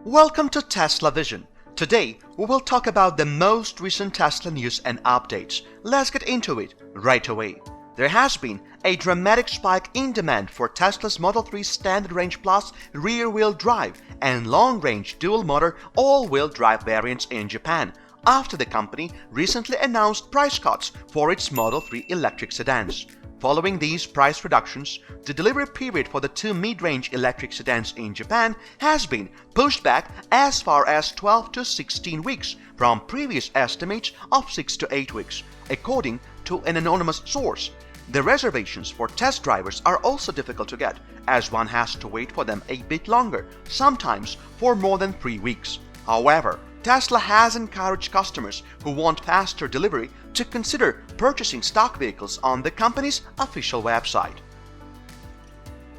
Welcome to Tesla Vision. Today, we will talk about the most recent Tesla news and updates. Let's get into it right away. There has been a dramatic spike in demand for Tesla's Model 3 Standard Range Plus rear-wheel drive and long-range dual-motor all-wheel drive variants in Japan, after the company recently announced price cuts for its Model 3 electric sedans. Following these price reductions, the delivery period for the two mid-range electric sedans in Japan has been pushed back as far as 12 to 16 weeks from previous estimates of 6 to 8 weeks, according to an anonymous source. The reservations for test drivers are also difficult to get, as one has to wait for them a bit longer, sometimes for more than 3 weeks. However, Tesla has encouraged customers who want faster delivery to consider purchasing stock vehicles on the company's official website.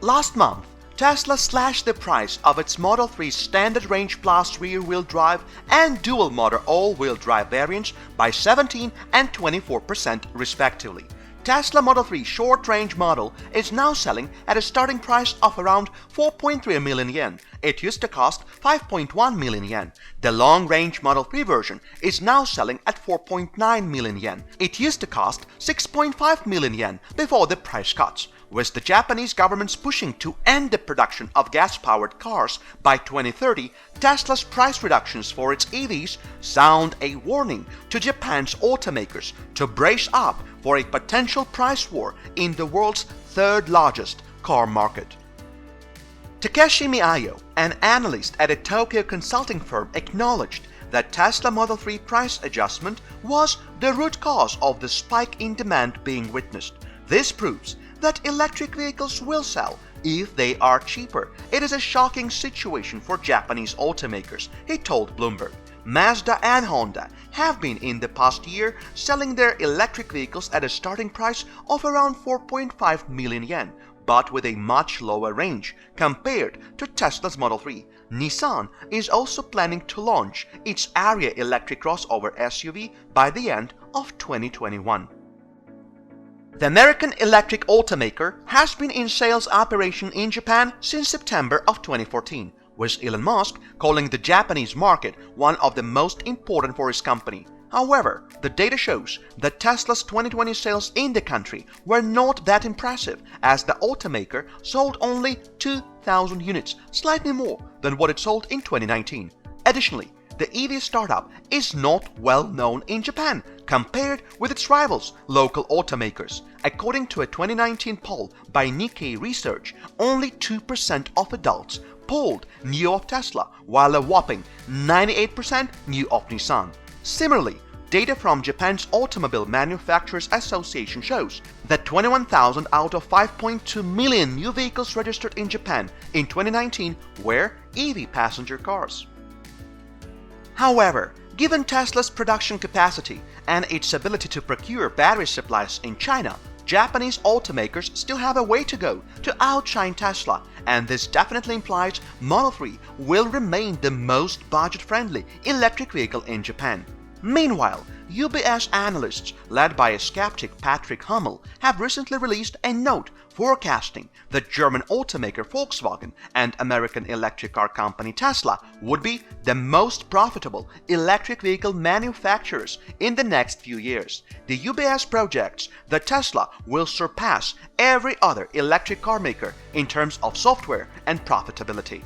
Last month, Tesla slashed the price of its Model 3 Standard Range Plus rear-wheel drive and dual-motor all-wheel drive variants by 17% and 24% respectively. Tesla Model 3 short-range model is now selling at a starting price of around 4.3 million yen. It used to cost 5.1 million yen. The long-range Model 3 version is now selling at 4.9 million yen. It used to cost 6.5 million yen before the price cuts. With the Japanese government's pushing to end the production of gas-powered cars by 2030, Tesla's price reductions for its EVs sound a warning to Japan's automakers to brace up for a potential price war in the world's third-largest car market. Takeshi Miyayo, an analyst at a Tokyo consulting firm, acknowledged that Tesla Model 3 price adjustment was the root cause of the spike in demand being witnessed. This proves that electric vehicles will sell if they are cheaper. It is a shocking situation for Japanese automakers, he told Bloomberg. Mazda and Honda have been in the past year selling their electric vehicles at a starting price of around 4.5 million yen, but with a much lower range compared to Tesla's Model 3. Nissan is also planning to launch its Ariya electric crossover SUV by the end of 2021. The American electric automaker has been in sales operation in Japan since September of 2014, with Elon Musk calling the Japanese market one of the most important for his company. However, the data shows that Tesla's 2020 sales in the country were not that impressive, as the automaker sold only 2,000 units, slightly more than what it sold in 2019. Additionally, the EV startup is not well known in Japan compared with its rivals, local automakers. According to a 2019 poll by Nikkei Research, only 2% of adults polled knew of Tesla, while a whopping 98% knew of Nissan. Similarly, data from Japan's Automobile Manufacturers Association shows that 21,000 out of 5.2 million new vehicles registered in Japan in 2019 were EV passenger cars. However, given Tesla's production capacity and its ability to procure battery supplies in China, Japanese automakers still have a way to go to outshine Tesla, and this definitely implies Model 3 will remain the most budget-friendly electric vehicle in Japan. Meanwhile, UBS analysts, led by a skeptic Patrick Hummel, have recently released a note forecasting that German automaker Volkswagen and American electric car company Tesla would be the most profitable electric vehicle manufacturers in the next few years. The UBS projects that Tesla will surpass every other electric car maker in terms of software and profitability.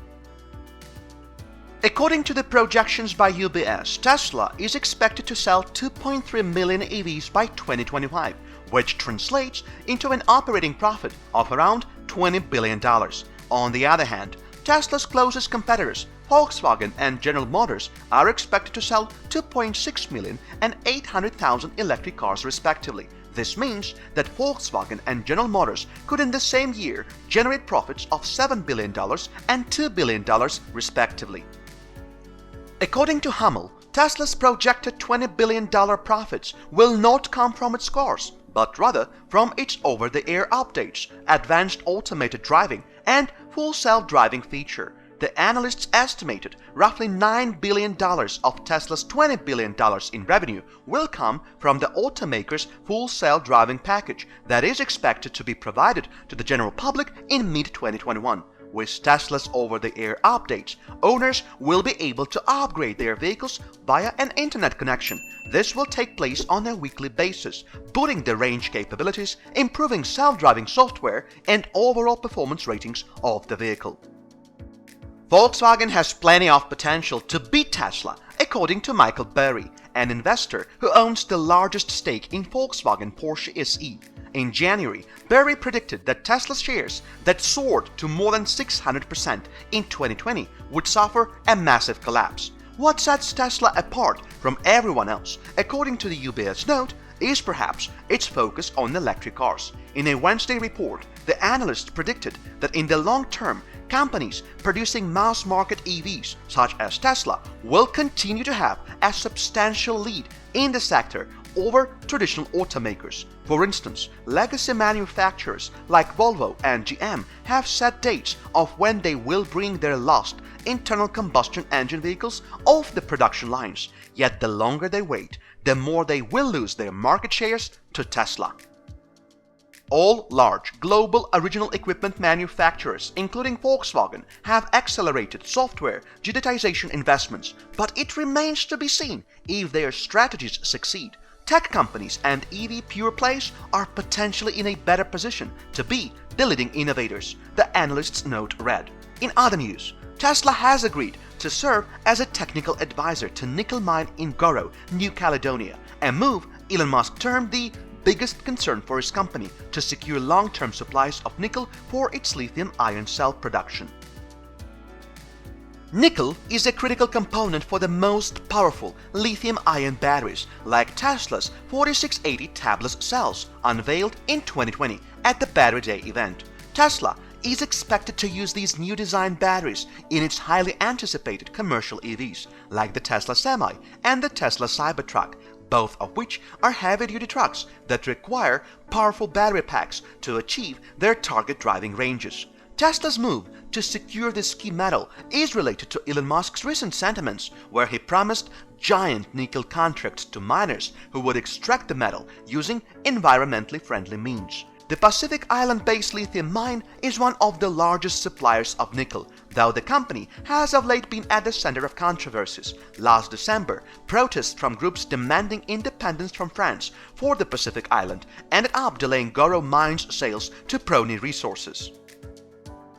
According to the projections by UBS, Tesla is expected to sell 2.3 million EVs by 2025, which translates into an operating profit of around $20 billion. On the other hand, Tesla's closest competitors, Volkswagen and General Motors, are expected to sell 2.6 million and 800,000 electric cars respectively. This means that Volkswagen and General Motors could in the same year generate profits of $7 billion and $2 billion respectively. According to Hummel, Tesla's projected $20 billion profits will not come from its cars, but rather from its over-the-air updates, advanced automated driving, and full self-driving feature. The analysts estimated roughly $9 billion of Tesla's $20 billion in revenue will come from the automaker's full self-driving package that is expected to be provided to the general public in mid-2021. With Tesla's over-the-air updates, owners will be able to upgrade their vehicles via an internet connection. This will take place on a weekly basis, boosting the range capabilities, improving self-driving software, and overall performance ratings of the vehicle. Volkswagen has plenty of potential to beat Tesla, according to Michael Burry, an investor who owns the largest stake in Volkswagen Porsche SE. In January, Burry predicted that Tesla's shares that soared to more than 600% in 2020 would suffer a massive collapse. What sets Tesla apart from everyone else, according to the UBS note, is perhaps its focus on electric cars. In a Wednesday report, the analyst predicted that in the long term, companies producing mass-market EVs, such as Tesla, will continue to have a substantial lead in the sector over traditional automakers. For instance, legacy manufacturers like Volvo and GM have set dates of when they will bring their last internal combustion engine vehicles off the production lines. Yet the longer they wait, the more they will lose their market shares to Tesla. All large global original equipment manufacturers, including Volkswagen, have accelerated software digitization investments, but it remains to be seen if their strategies succeed. Tech companies and EV pure plays are potentially in a better position to be the leading innovators, the analyst's note read. In other news, Tesla has agreed to serve as a technical advisor to nickel mine in Goro, New Caledonia, a move Elon Musk termed the biggest concern for his company to secure long-term supplies of nickel for its lithium-ion cell production. Nickel is a critical component for the most powerful lithium-ion batteries, like Tesla's 4680 tabless cells, unveiled in 2020 at the Battery Day event. Tesla is expected to use these new design batteries in its highly anticipated commercial EVs, like the Tesla Semi and the Tesla Cybertruck, both of which are heavy-duty trucks that require powerful battery packs to achieve their target driving ranges. Tesla's move to secure this key metal is related to Elon Musk's recent sentiments, where he promised giant nickel contracts to miners who would extract the metal using environmentally friendly means. The Pacific Island-based lithium mine is one of the largest suppliers of nickel, though the company has of late been at the center of controversies. Last December, protests from groups demanding independence from France for the Pacific Island ended up delaying Goro Mine's sales to Prony Resources.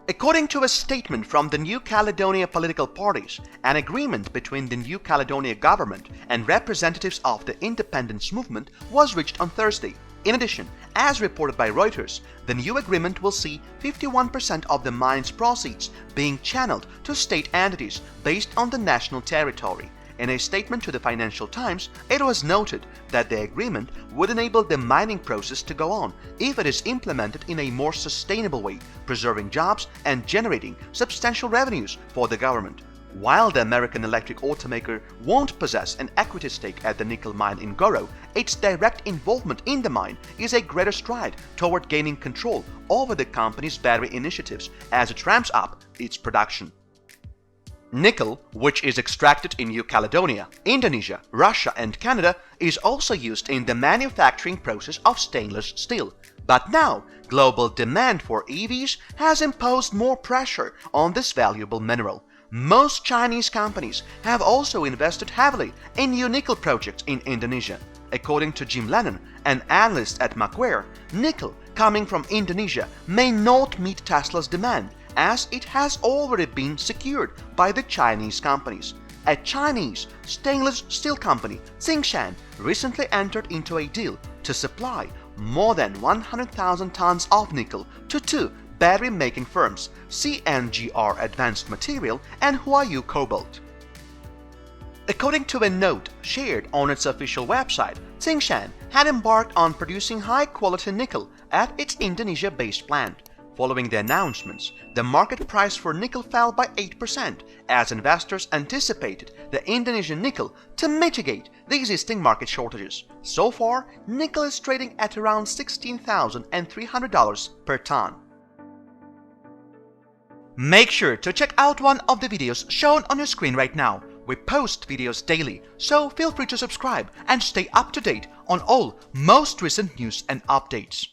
According to a statement from the New Caledonia political parties, an agreement between the New Caledonia government and representatives of the independence movement was reached on Thursday. In addition, as reported by Reuters, the new agreement will see 51% of the mine's proceeds being channeled to state entities based on the national territory. In a statement to the Financial Times, it was noted that the agreement would enable the mining process to go on if it is implemented in a more sustainable way, preserving jobs and generating substantial revenues for the government. While the American electric automaker won't possess an equity stake at the nickel mine in Goro, its direct involvement in the mine is a greater stride toward gaining control over the company's battery initiatives as it ramps up its production. Nickel, which is extracted in New Caledonia, Indonesia, Russia, and Canada, is also used in the manufacturing process of stainless steel. But now, global demand for EVs has imposed more pressure on this valuable mineral. Most Chinese companies have also invested heavily in new nickel projects in Indonesia. According to Jim Lennon, an analyst at Macquarie, nickel coming from Indonesia may not meet Tesla's demand, as it has already been secured by the Chinese companies. A Chinese stainless steel company, Tsingshan, recently entered into a deal to supply more than 100,000 tons of nickel to two battery-making firms, CNGR Advanced Material and Huayu Cobalt. According to a note shared on its official website, Tsingshan had embarked on producing high-quality nickel at its Indonesia-based plant. Following the announcements, the market price for nickel fell by 8% as investors anticipated the Indonesian nickel to mitigate the existing market shortages. So far, nickel is trading at around $16,300 per ton. Make sure to check out one of the videos shown on your screen right now. We post videos daily, so feel free to subscribe and stay up to date on all most recent news and updates.